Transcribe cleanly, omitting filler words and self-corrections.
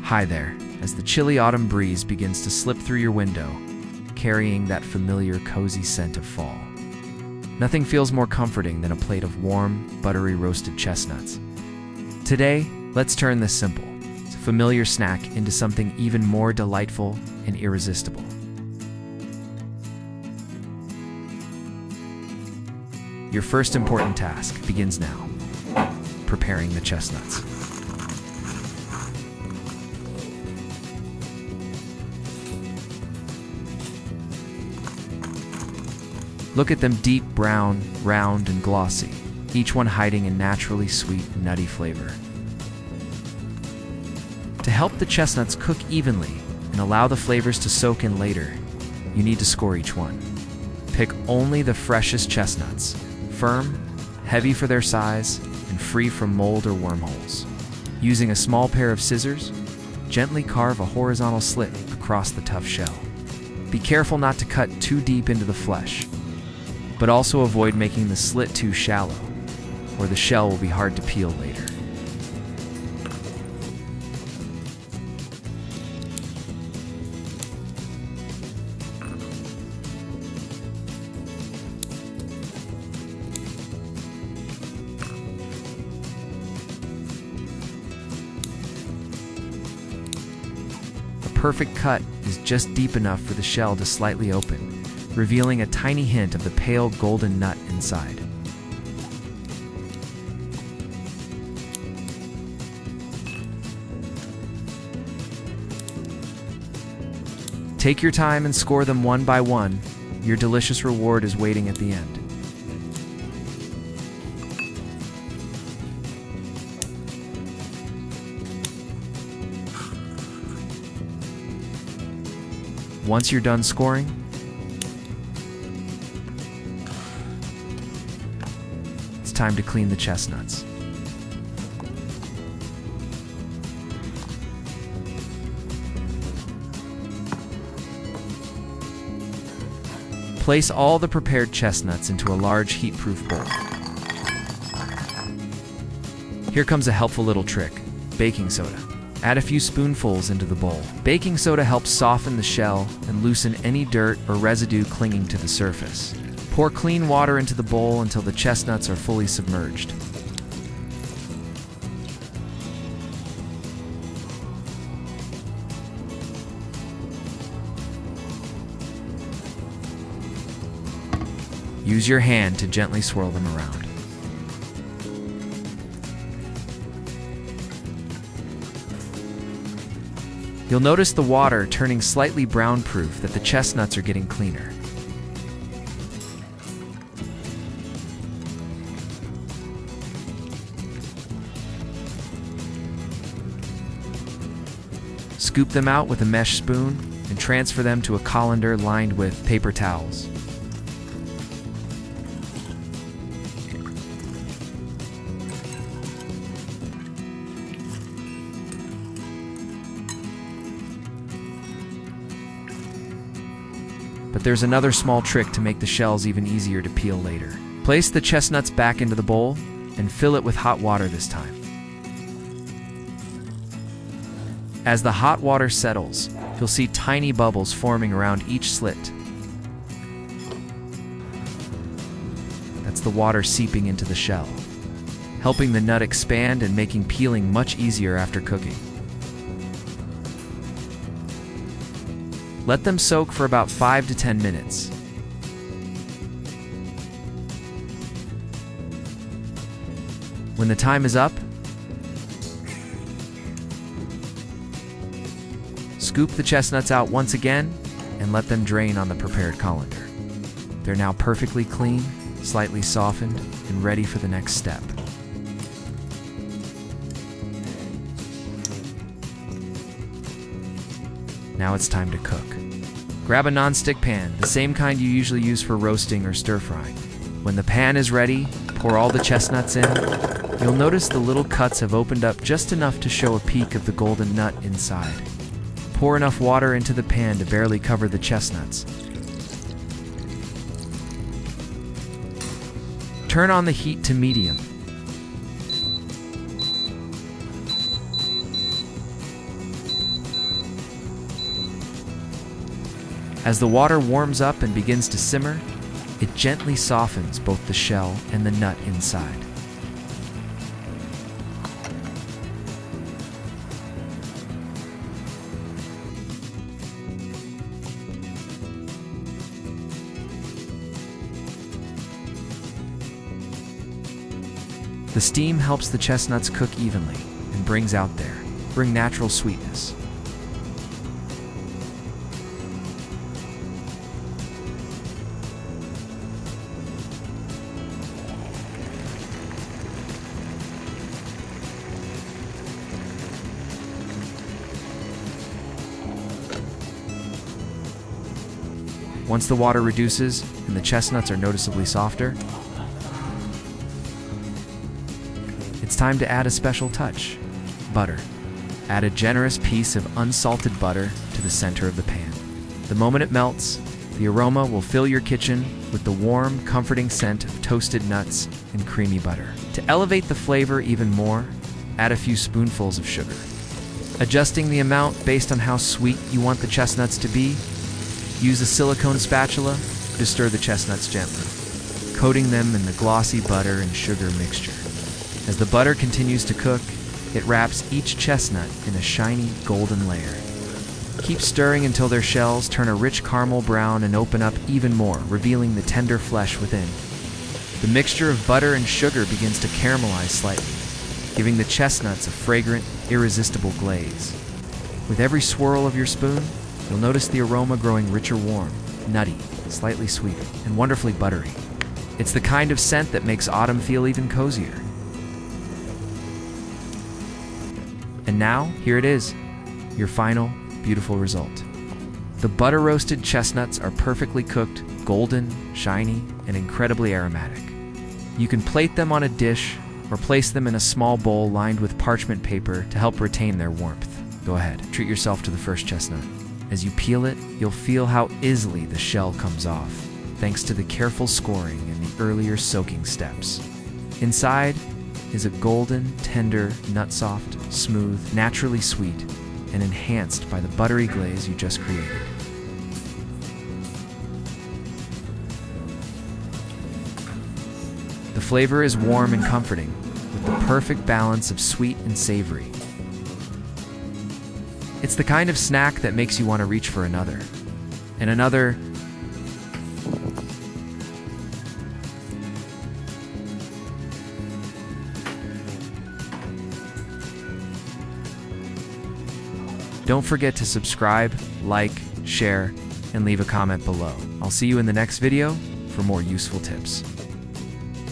Hi there, as the chilly autumn breeze begins to slip through your window, carrying that familiar cozy scent of fall. Nothing feels more comforting than a plate of warm, buttery roasted chestnuts. Today, let's turn this simple, familiar snack into something even more delightful and irresistible. Your first important task begins now: preparing the chestnuts. Look at them, deep brown, round, and glossy, each one hiding a naturally sweet, nutty flavor. To help the chestnuts cook evenly and allow the flavors to soak in later, you need to score each one. Pick only the freshest chestnuts, firm, heavy for their size, and free from mold or wormholes. Using a small pair of scissors, gently carve a horizontal slit across the tough shell. Be careful not to cut too deep into the flesh, but also avoid making the slit too shallow, or the shell will be hard to peel later. A perfect cut is just deep enough for the shell to slightly open, revealing a tiny hint of the pale golden nut inside. Take your time and score them one by one. Your delicious reward is waiting at the end. Once you're done scoring, it's time to clean the chestnuts. Place all the prepared chestnuts into a large heat-proof bowl. Here comes a helpful little trick: baking soda. Add a few spoonfuls into the bowl. Baking soda helps soften the shell and loosen any dirt or residue clinging to the surface. Pour clean water into the bowl until the chestnuts are fully submerged. Use your hand to gently swirl them around. You'll notice the water turning slightly brown, proof that the chestnuts are getting cleaner. Scoop them out with a mesh spoon and transfer them to a colander lined with paper towels. But there's another small trick to make the shells even easier to peel later. Place the chestnuts back into the bowl and fill it with hot water this time. As the hot water settles, you'll see tiny bubbles forming around each slit. That's the water seeping into the shell, helping the nut expand and making peeling much easier after cooking. Let them soak for about 5 to 10 minutes. When the time is up, scoop the chestnuts out once again and let them drain on the prepared colander. They're now perfectly clean, slightly softened, and ready for the next step. Now it's time to cook. Grab a non-stick pan, the same kind you usually use for roasting or stir-frying. When the pan is ready, pour all the chestnuts in. You'll notice the little cuts have opened up just enough to show a peek of the golden nut inside. Pour enough water into the pan to barely cover the chestnuts. Turn on the heat to medium. As the water warms up and begins to simmer, it gently softens both the shell and the nut inside. The steam helps the chestnuts cook evenly and brings out their natural sweetness. Once the water reduces and the chestnuts are noticeably softer, it's time to add a special touch: butter. Add a generous piece of unsalted butter to the center of the pan. The moment it melts, the aroma will fill your kitchen with the warm, comforting scent of toasted nuts and creamy butter. To elevate the flavor even more, add a few spoonfuls of sugar. Adjusting the amount based on how sweet you want the chestnuts to be, use a silicone spatula to stir the chestnuts gently, coating them in the glossy butter and sugar mixture. As the butter continues to cook, it wraps each chestnut in a shiny golden layer. Keep stirring until their shells turn a rich caramel brown and open up even more, revealing the tender flesh within. The mixture of butter and sugar begins to caramelize slightly, giving the chestnuts a fragrant, irresistible glaze. With every swirl of your spoon, you'll notice the aroma growing richer, warm, nutty, slightly sweet, and wonderfully buttery. It's the kind of scent that makes autumn feel even cozier. And now, here it is, your final, beautiful result. The butter-roasted chestnuts are perfectly cooked, golden, shiny, and incredibly aromatic. You can plate them on a dish or place them in a small bowl lined with parchment paper to help retain their warmth. Go ahead, treat yourself to the first chestnut. As you peel it, you'll feel how easily the shell comes off, thanks to the careful scoring and the earlier soaking steps. Inside is a golden, tender, nut-soft, smooth, naturally sweet, and enhanced by the buttery glaze you just created. The flavor is warm and comforting, with the perfect balance of sweet and savory. It's the kind of snack that makes you want to reach for another, and another. Don't forget to subscribe, like, share, and leave a comment below. I'll see you in the next video for more useful tips.